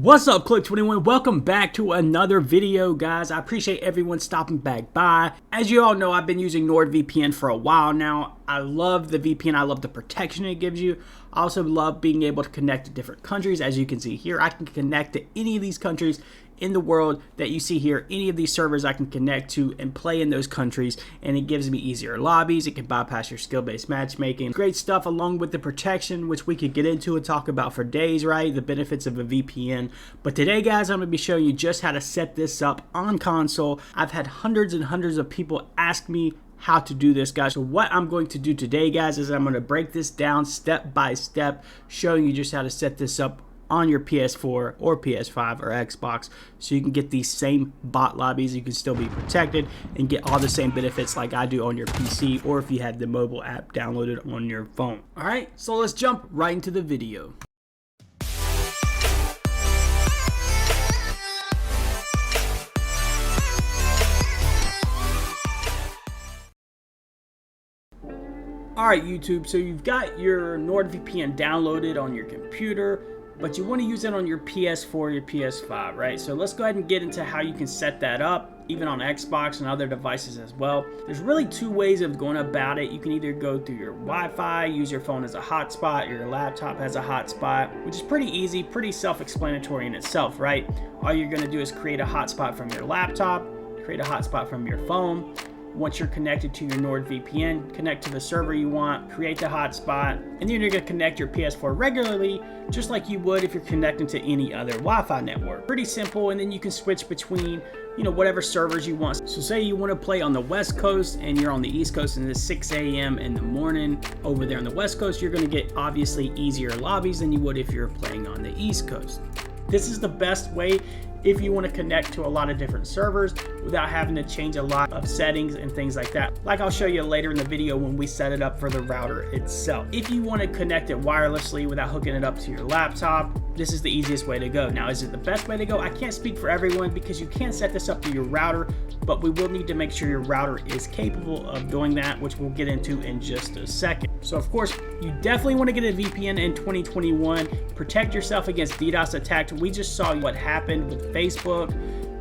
What's up, Click21? Welcome back to another video, guys. I appreciate everyone stopping back by. As you all know, I've been using Nordvpn for a while now. I love the VPN. I love the protection it gives you. I also love being able to connect to different countries. As you can see here, I can connect to any of these countries in the world that you see here. Any of these servers I can connect to and play in those countries, and it gives me easier lobbies. It can bypass your skill-based matchmaking. Great stuff, along with the protection, which we could get into and talk about for days, right? The benefits of a VPN. But today, guys, I'm going to be showing you just how to set this up on console. I've had hundreds and hundreds of people ask me how to do this, guys. So what I'm going to do today, guys, is I'm going to break this down step by step, showing you just how to set this up on your PS4 or PS5 or Xbox, so you can get these same bot lobbies. You can still be protected and get all the same benefits like I do on your PC, or if you have the mobile app downloaded on your phone. All right, so let's jump right into the video. Alright, YouTube, so you've got your Nordvpn downloaded on your computer, but you want to use it on your PS4 or your PS5, right? So let's go ahead and get into how you can set that up, even on Xbox and other devices as well. There's really two ways of going about it. You can either go through your Wi-Fi, use your phone as a hotspot, or your laptop as a hotspot, which is pretty easy, pretty self-explanatory in itself, right? All you're going to do is create a hotspot from your laptop, create a hotspot from your phone. Once you're connected to your NordVPN, connect to the server you want, create the hotspot, and then you're going to connect your PS4 regularly, just like you would if you're connecting to any other Wi-Fi network. Pretty simple, and then you can switch between, whatever servers you want. So say you want to play on the West Coast and you're on the East Coast and it's 6 a.m. in the morning over there on the West Coast, you're going to get obviously easier lobbies than you would if you're playing on the East Coast. This is the best way if you want to connect to a lot of different servers without having to change a lot of settings and things like that. Like I'll show you later in the video when we set it up for the router itself. If you want to connect it wirelessly without hooking it up to your laptop, this is the easiest way to go. Now, is it the best way to go? I can't speak for everyone because you can set this up to your router, but we will need to make sure your router is capable of doing that, which we'll get into in just a second. So of course, you definitely want to get a VPN in 2021. Protect yourself against DDoS attacks. We just saw what happened with Facebook,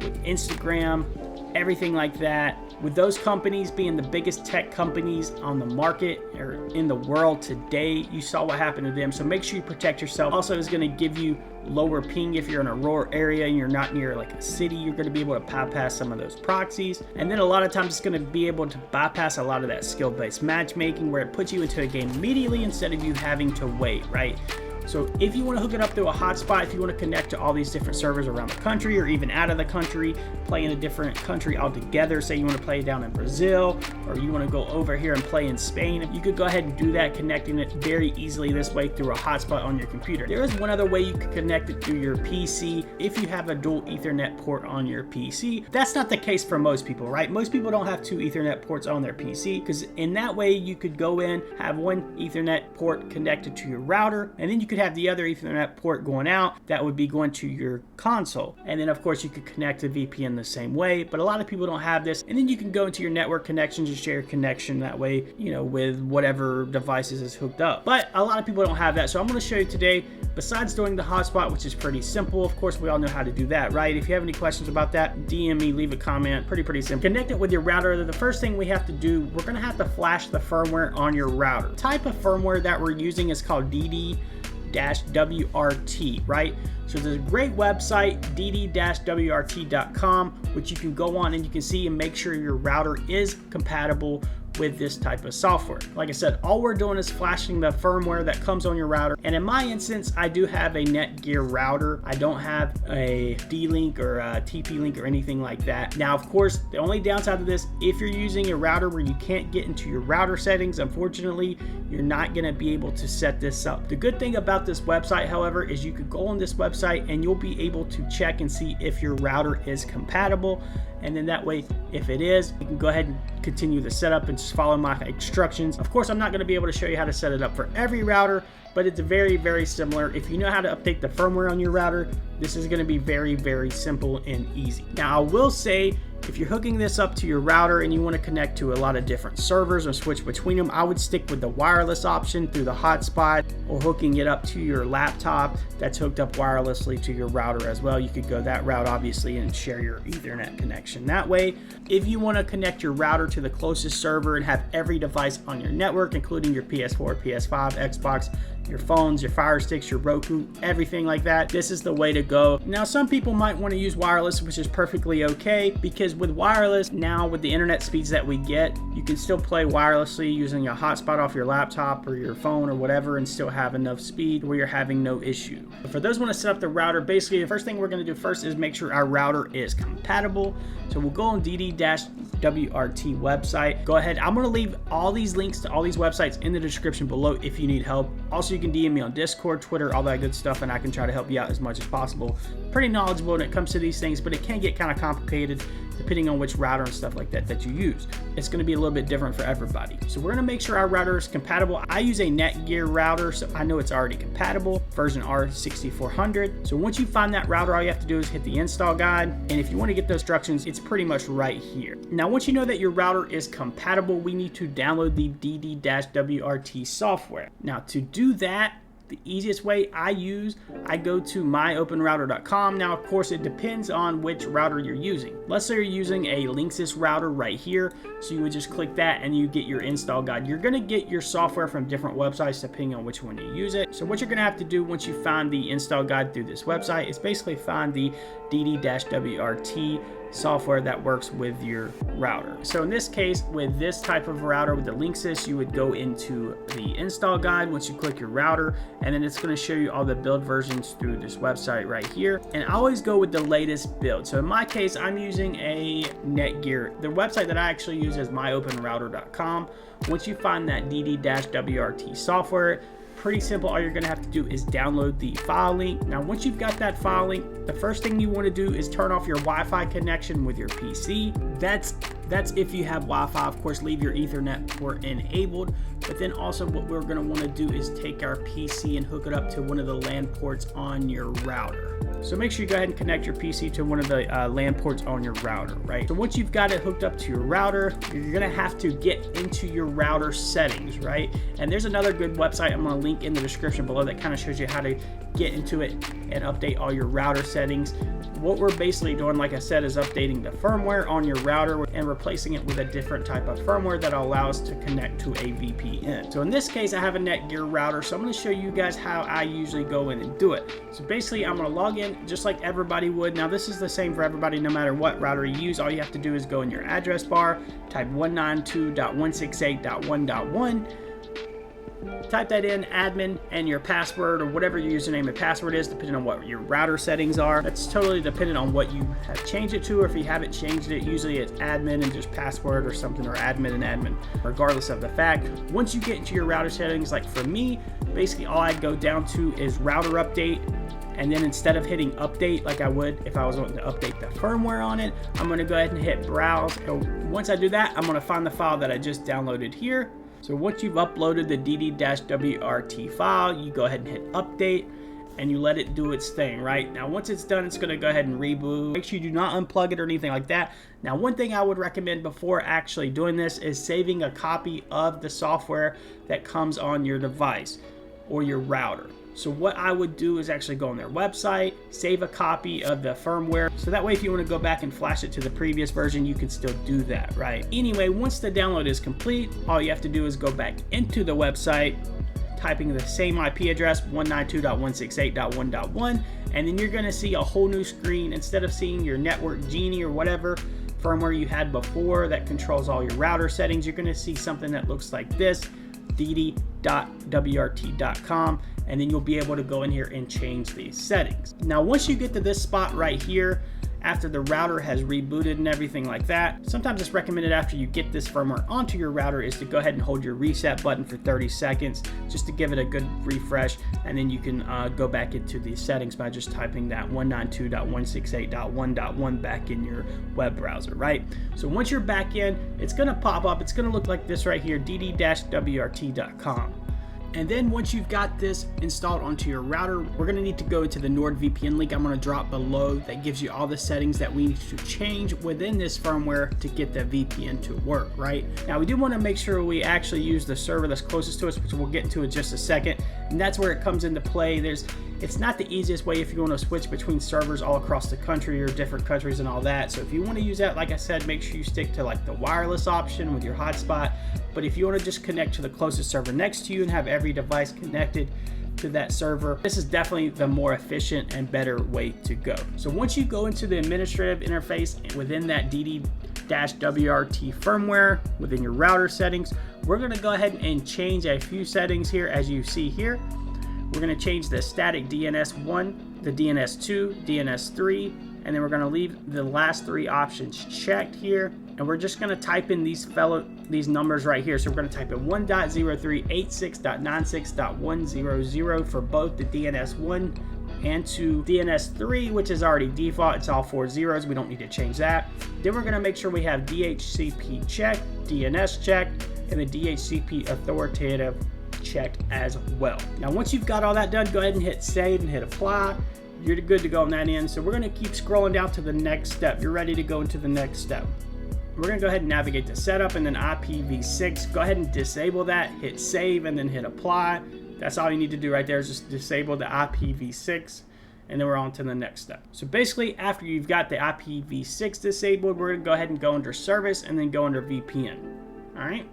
with Instagram, everything like that. With those companies being the biggest tech companies on the market or in the world today, you saw what happened to them. So make sure you protect yourself. Also, it's going to give you lower ping if you're in a rural area and you're not near like a city. You're going to be able to bypass some of those proxies. And then a lot of times it's going to be able to bypass a lot of that skill-based matchmaking where it puts you into a game immediately instead of you having to wait, right? So if you want to hook it up through a hotspot, if you want to connect to all these different servers around the country or even out of the country, play in a different country altogether, say you want to play down in Brazil or you want to go over here and play in Spain, you could go ahead and do that, connecting it very easily this way through a hotspot on your computer. There is one other way you can connect it through your PC if you have a dual Ethernet port on your PC. That's not the case for most people, right? Most people don't have two Ethernet ports on their PC, because in that way you could go in, have one Ethernet port connected to your router, and then you could have the other Ethernet port going out that would be going to your console. And then of course you could connect to VPN the same way, but a lot of people don't have this. And then you can go into your network connections and share your connection that way, with whatever devices is hooked up. But a lot of people don't have that. So I'm going to show you today, besides doing the hotspot, which is pretty simple. Of course, we all know how to do that, right? If you have any questions about that, DM me, leave a comment. Pretty simple. Connect it with your router. The first thing we have to do, we're going to have to flash the firmware on your router. The type of firmware that we're using is called Dd-Wrt, right? So there's a great website, Dd-Wrt.com, which you can go on and you can see and make sure your router is compatible with this type of software. Like I said, all we're doing is flashing the firmware that comes on your router. And in my instance, I do have a Netgear router. I don't have a D-Link or a TP-Link or anything like that. Now, of course, the only downside of this, if you're using a router where you can't get into your router settings, unfortunately, you're not going to be able to set this up. The good thing about this website, however, is you could go on this website and you'll be able to check and see if your router is compatible. And then that way, if it is, you can go ahead and continue the setup and just follow my instructions. Of course, I'm not going to be able to show you how to set it up for every router, but it's very similar. If you know how to update the firmware on your router, this is going to be very simple and easy. Now, I will say If you're hooking this up to your router and you want to connect to a lot of different servers or switch between them, I would stick with the wireless option through the hotspot, or hooking it up to your laptop that's hooked up wirelessly to your router as well. You could go that route obviously and share your Ethernet connection that way. If you want to connect your router to the closest server and have every device on your network, including your PS4, PS5, Xbox, your phones, your Fire Sticks, your Roku, everything like that, this is the way to go. Now, some people might want to use wireless, which is perfectly okay, because with wireless, now with the internet speeds that we get, you can still play wirelessly using a hotspot off your laptop or your phone or whatever and still have enough speed where you're having no issue. But for those who want to set up the router, basically the first thing we're going to do first is make sure our router is compatible. So we'll go on Dd-Wrt website. Go ahead. I'm going to leave all these links to all these websites in the description below if you need help. Also, you can DM me on Discord, Twitter, all that good stuff, and I can try to help you out as much as possible. Pretty knowledgeable when it comes to these things, but it can get kind of complicated depending on which router and stuff like that you use. It's going to be a little bit different for everybody. So we're going to make sure our router is compatible. I use a Netgear router, so I know it's already compatible, version R6400. So once you find that router, all you have to do is hit the install guide. And if you want to get those instructions, it's pretty much right here. Now, once you know that your router is compatible, we need to download the Dd-Wrt software. Now, to do that, the easiest way I go to myopenrouter.com. Now, of course, it depends on which router you're using. Let's say you're using a Linksys router right here. So you would just click that and you get your install guide. You're going to get your software from different websites depending on which one you use it. So what you're going to have to do once you find the install guide through this website is basically find the Dd-Wrt software that works with your router. So in this case, with this type of router with the Linksys, you would go into the install guide once you click your router, and then it's going to show you all the build versions through this website right here. And I always go with the latest build. So in my case, I'm using a Netgear. The website that I actually use is myopenrouter.com. Once you find that Dd-Wrt software, pretty simple. All you're going to have to do is download the file link. Now, once you've got that file link, the first thing you want to do is turn off your Wi-Fi connection with your PC. That's if you have Wi-Fi. Of course, leave your Ethernet port enabled. But then also what we're going to want to do is take our PC and hook it up to one of the LAN ports on your router. So make sure you go ahead and connect your PC to one of the LAN ports on your router, right? So once you've got it hooked up to your router, you're going to have to get into your router settings, right? And there's another good website I'm going to link in the description below that kind of shows you how to get into it and update all your router settings. What we're basically doing, like I said, is updating the firmware on your router and replacing it with a different type of firmware that will allow us to connect to a VPN. So in this case, I have a Netgear router, so I'm going to show you guys how I usually go in and do it. So basically, I'm going to log in just like everybody would. Now, this is the same for everybody, no matter what router you use. All you have to do is go in your address bar, type 192.168.1.1, type that in, admin, and your password or whatever your username and password is, depending on what your router settings are. That's totally dependent on what you have changed it to, or if you haven't changed it, usually it's admin and just password or something, or admin and admin, regardless of the fact. Once you get into your router settings, like for me, basically all I go down to is router update. And then instead of hitting update like I would if I was wanting to update the firmware on it, I'm going to go ahead and hit browse. And once I do that, I'm going to find the file that I just downloaded here. So once you've uploaded the Dd-Wrt file, you go ahead and hit update and you let it do its thing, right? Now, once it's done, it's going to go ahead and reboot. Make sure you do not unplug it or anything like that. Now, one thing I would recommend before actually doing this is saving a copy of the software that comes on your device or your router. So what I would do is actually go on their website, save a copy of the firmware. So that way, if you want to go back and flash it to the previous version, you can still do that, right? Anyway, once the download is complete, all you have to do is go back into the website, typing the same IP address, 192.168.1.1, and then you're going to see a whole new screen. Instead of seeing your network genie or whatever firmware you had before that controls all your router settings, you're going to see something that looks like this, dd.wrt.com, and then you'll be able to go in here and change these settings. Now, once you get to this spot right here, after the router has rebooted and everything like that, sometimes it's recommended after you get this firmware onto your router is to go ahead and hold your reset button for 30 seconds just to give it a good refresh, and then you can go back into the settings by just typing that 192.168.1.1 back in your web browser, right? So once you're back in, it's going to pop up. It's going to look like this right here, dd-wrt.com. And then once you've got this installed onto your router, we're going to need to go into the Nordvpn link I'm going to drop below that gives you all the settings that we need to change within this firmware to get the VPN to work, right? Now we do want to make sure we actually use the server that's closest to us, which we'll get into in just a second. And that's where it comes into play. It's not the easiest way if you want to switch between servers all across the country or different countries and all that. So if you want to use that, like I said, make sure you stick to like the wireless option with your hotspot. But if you want to just connect to the closest server next to you and have every device connected to that server, this is definitely the more efficient and better way to go. So once you go into the administrative interface within that Dd-Wrt firmware within your router settings, we're going to go ahead and change a few settings here. As you see here, we're going to change the static DNS1, the DNS2, DNS3, and then we're going to leave the last three options checked here. And we're just going to type in these numbers right here. So we're going to type in 1.0386.96.100 for both the DNS1 and to DNS3, which is already default. It's all 4 zeros. We don't need to change that. Then we're going to make sure we have DHCP checked, DNS checked, and the DHCP authoritative checked as well. Now once you've got all that done, go ahead and hit save and hit apply. You're good to go on that end. So we're going to keep scrolling down to the next step. You're ready to go into the next step. We're going to go ahead and navigate to setup and then IPv6. Go ahead and disable that, hit save, and then hit apply. That's all you need to do right there is just disable the IPv6, and then we're on to the next step. So basically, after you've got the IPv6 disabled, we're going to go ahead and go under service and then go under VPN. All right.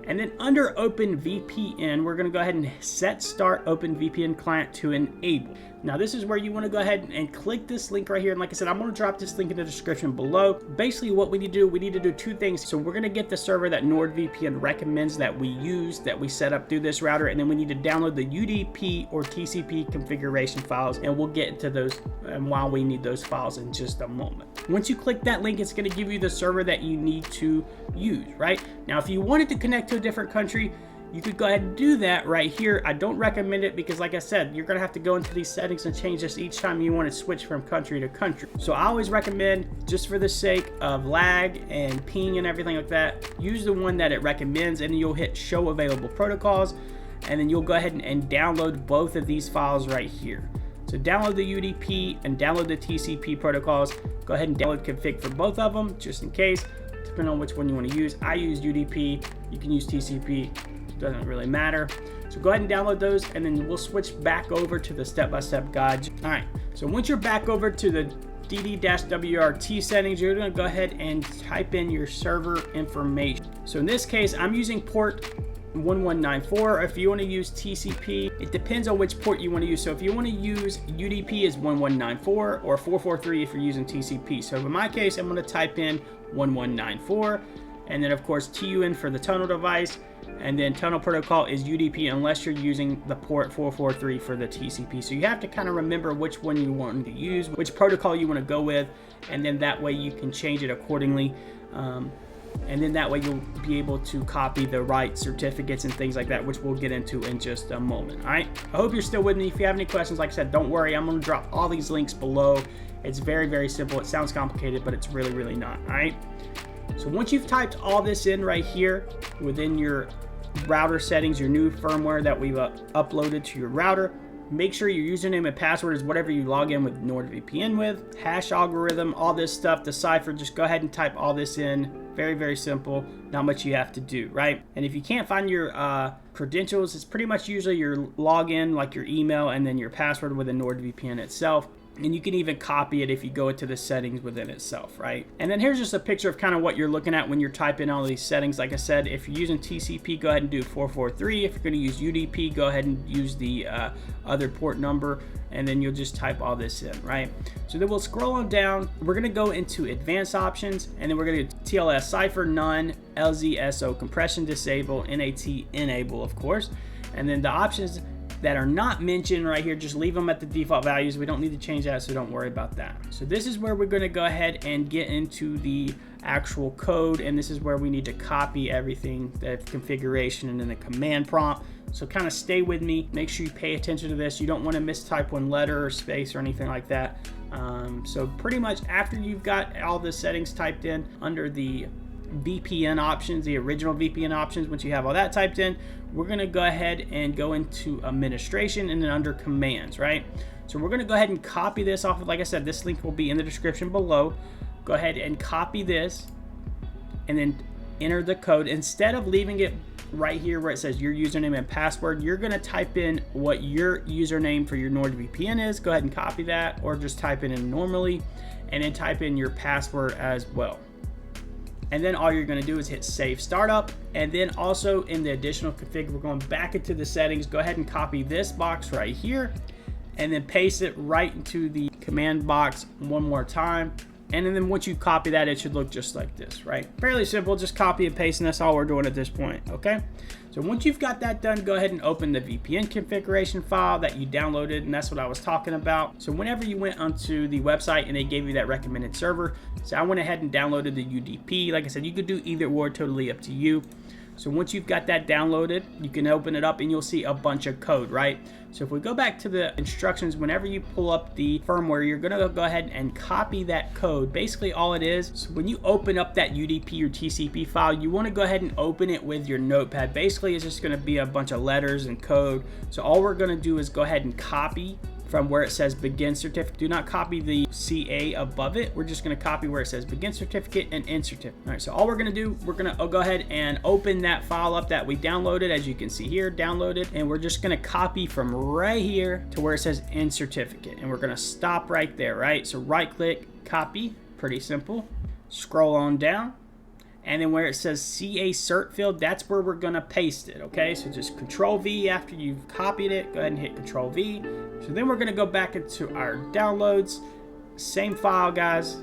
And then under OpenVPN, we're going to go ahead and set start OpenVPN client to enable. Now this is where you want to go ahead and click this link right here. And like I said, I'm going to drop this link in the description below. Basically what we need to do two things. So we're going to get the server that Nordvpn recommends that we use, that we set up through this router. And then we need to download the UDP or TCP configuration files. And we'll get into those and why we need those files in just a moment. Once you click that link, it's going to give you the server that you need to use, right? Now, if you wanted to connect to a different country, you could go ahead and do that right here. I don't recommend it because like I said, you're gonna have to go into these settings and change this each time you want to switch from country to country. So I always recommend, just for the sake of lag and ping and everything like that, use the one that it recommends, and then you'll hit show available protocols, and then you'll go ahead and download both of these files right here. So download the UDP and download the TCP protocols. Go ahead and download config for both of them, just in case, depending on which one you want to use. I use UDP, you can use TCP. Doesn't really matter. So go ahead and download those, and then we'll switch back over to the step-by-step guide. All right, so once you're back over to the Dd-Wrt settings, you're going to go ahead and type in your server information. So in this case, I'm using port 1194. If you want to use TCP, it depends on which port you want to use. So if you want to use UDP is 1194 or 443 if you're using TCP. So in my case, I'm going to type in 1194, and then of course TUN for the tunnel device, and then tunnel protocol is UDP unless you're using the port 443 for the TCP. So you have to kind of remember which one you want to use, which protocol you want to go with, and then that way you can change it accordingly. And then that way you'll be able to copy the right certificates and things like that, which we'll get into in just a moment. All right, I hope you're still with me. If you have any questions, like I said, don't worry, I'm going to drop all these links below. It's very, very simple. It sounds complicated, but it's really, really not. All right, so once you've typed all this in right here within your router settings, your new firmware that we've uploaded to your router, make sure your username and password is whatever you log in with NordVPN with, hash algorithm, all this stuff, the cipher. Just go ahead and type all this in. Very, very simple. Not much you have to do, right? And if you can't find your credentials, it's pretty much usually your login, like your email, and then your password within NordVPN itself. And you can even copy it if you go into the settings within itself, right? And then here's just a picture of kind of what you're looking at when you're typing all these settings. Like I said, if you're using TCP, go ahead and do 443. If you're going to use UDP, go ahead and use the other port number, and then you'll just type all this in, right? So then we'll scroll on down. We're going to go into advanced options, and then we're going to do TLS cipher none, LZSO compression disable, NAT enable, of course. And then the options that are not mentioned right here, just leave them at the default values. We don't need to change that, so don't worry about that. So this is where we're going to go ahead and get into the actual code, and this is where we need to copy everything, the configuration and then the command prompt. So kind of stay with me, make sure you pay attention to this. You don't want to mistype one letter or space or anything like that. So pretty much after you've got all the settings typed in under the VPN options, the original VPN options. Once you have all that typed in, we're going to go ahead and go into administration and then under commands, right? So we're going to go ahead and copy this off of, like I said, this link will be in the description below. Go ahead and copy this and then enter the code. Instead of leaving it right here where it says your username and password, you're going to type in what your username for your NordVPN is. Go ahead and copy that, or just type it in normally and then type in your password as well. And then all you're going to do is hit save startup. And then also in the additional config, we're going back into the settings. Go ahead and copy this box right here and then paste it right into the command box one more time. And then once you copy that, it should look just like this, right? Fairly simple, just copy and paste, and that's all we're doing at this point, okay? So once you've got that done, go ahead and open the VPN configuration file that you downloaded, and that's what I was talking about. So whenever you went onto the website and they gave you that recommended server, so I went ahead and downloaded the UDP. Like I said, you could do either or, totally up to you. So once you've got that downloaded, you can open it up and you'll see a bunch of code, right? So if we go back to the instructions, whenever you pull up the firmware, you're gonna go ahead and copy that code. Basically all it is, so when you open up that UDP or TCP file, you wanna go ahead and open it with your notepad. Basically it's just gonna be a bunch of letters and code. So all we're gonna do is go ahead and copy from where it says begin certificate. Do not copy the CA above it. We're just gonna copy where it says begin certificate and end certificate. All right, so all we're gonna do, we're gonna go ahead and open that file up that we downloaded, as you can see here, downloaded, and we're just gonna copy from right here to where it says end certificate. And we're gonna stop right there, right? So right click, copy, pretty simple. Scroll on down. And then where it says CA cert field, that's where we're gonna paste it, okay? So just Control V after you've copied it, go ahead and hit Control V. So then we're gonna go back into our downloads, same file, guys,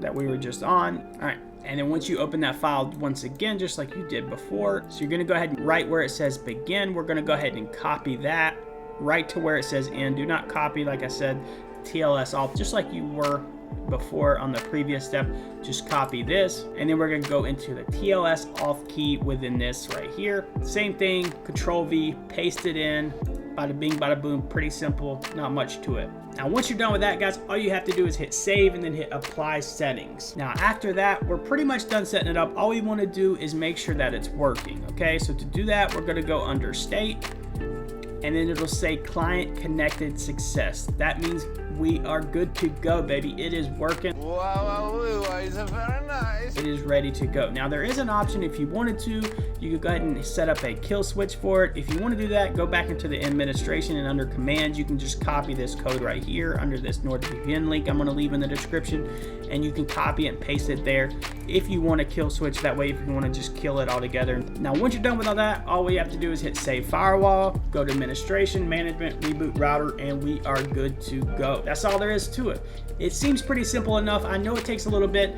that we were just on. All right, and then once you open that file once again, just like you did before, so you're gonna go ahead and right where it says begin, we're gonna go ahead and copy that right to where it says end. Do not copy, like I said, TLS off, just like you were before on the previous step. Just copy this, and then we're going to go into the TLS auth key within this right here. Same thing, Control V, paste it in, bada bing, bada boom. Pretty simple, not much to it. Now once you're done with that, guys, all you have to do is hit save and then hit apply settings. Now after that, we're pretty much done setting it up. All we want to do is make sure that it's working, okay? So to do that, we're going to go under state, and then it'll say client connected success. That means we are good to go, baby. It is working. Wow, it's very nice. It is ready to go. Now there is an option if you wanted to, you could go ahead and set up a kill switch for it. If you want to do that, go back into the administration and under commands, you can just copy this code right here under this NordVPN link I'm going to leave in the description, and you can copy it and paste it there if you want to kill switch that way, if you want to just kill it all together. Now once you're done with all that, all we have to do is hit save firewall, go to administration, management, reboot router, and we are good to go. That's all there is to it. It seems pretty simple enough. I know it takes a little bit.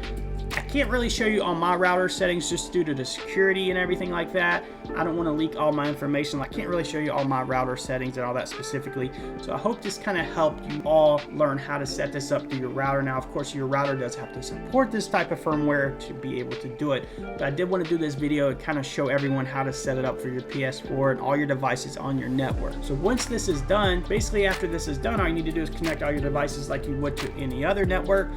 I can't really show you all my router settings just due to the security and everything like that. I don't want to leak all my information. I can't really show you all my router settings and all that specifically. So I hope this kind of helped you all learn how to set this up to your router. Now, of course, your router does have to support this type of firmware to be able to do it. But I did want to do this video and kind of show everyone how to set it up for your PS4 and all your devices on your network. So once this is done, basically after this is done, all you need to do is connect all your devices like you would to any other network,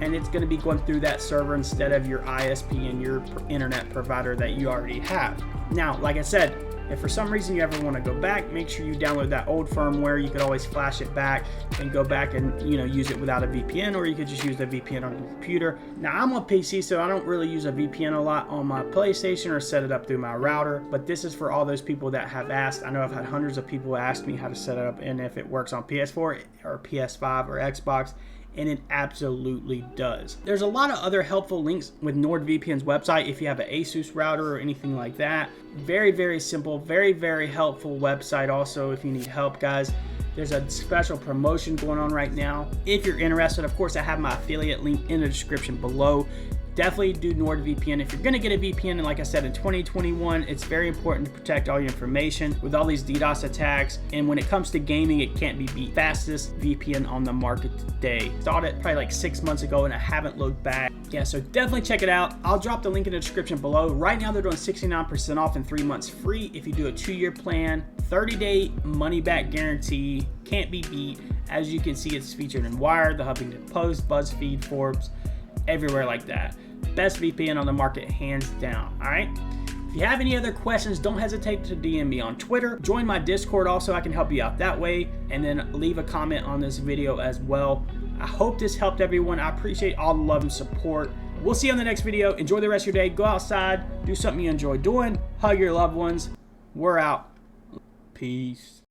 and it's going to be going through that server instead of your ISP and your internet provider that you already have. Now, like I said, if for some reason you ever want to go back, make sure you download that old firmware. You could always flash it back and go back and use it without a VPN, or you could just use the VPN on your computer. Now I'm on PC, so I don't really use a VPN a lot on my PlayStation or set it up through my router, but this is for all those people that have asked. I know I've had hundreds of people ask me how to set it up and if it works on PS4 or PS5 or Xbox, and it absolutely does. There's a lot of other helpful links with NordVPN's website if you have an Asus router or anything like that. Very, very simple, very, very helpful website also if you need help, guys. There's a special promotion going on right now. If you're interested, of course, I have my affiliate link in the description below. Definitely do NordVPN if you're going to get a VPN. And like I said, in 2021, it's very important to protect all your information with all these DDoS attacks. And when it comes to gaming, it can't be beat. Fastest VPN on the market today. Started it probably like 6 months ago and I haven't looked back. Yeah, so definitely check it out. I'll drop the link in the description below. Right now, they're doing 69% off and 3 months free if you do a 2-year plan. 30-day money-back guarantee. Can't be beat. As you can see, it's featured in Wired, the Huffington Post, BuzzFeed, Forbes, everywhere like that. Best VPN on the market, hands down. All right. If you have any other questions, don't hesitate to DM me on Twitter. Join my Discord also, I can help you out that way. And then leave a comment on this video as well. I hope this helped everyone. I appreciate all the love and support. We'll see you on the next video. Enjoy the rest of your day. Go outside, do something you enjoy doing, hug your loved ones. We're out. Peace.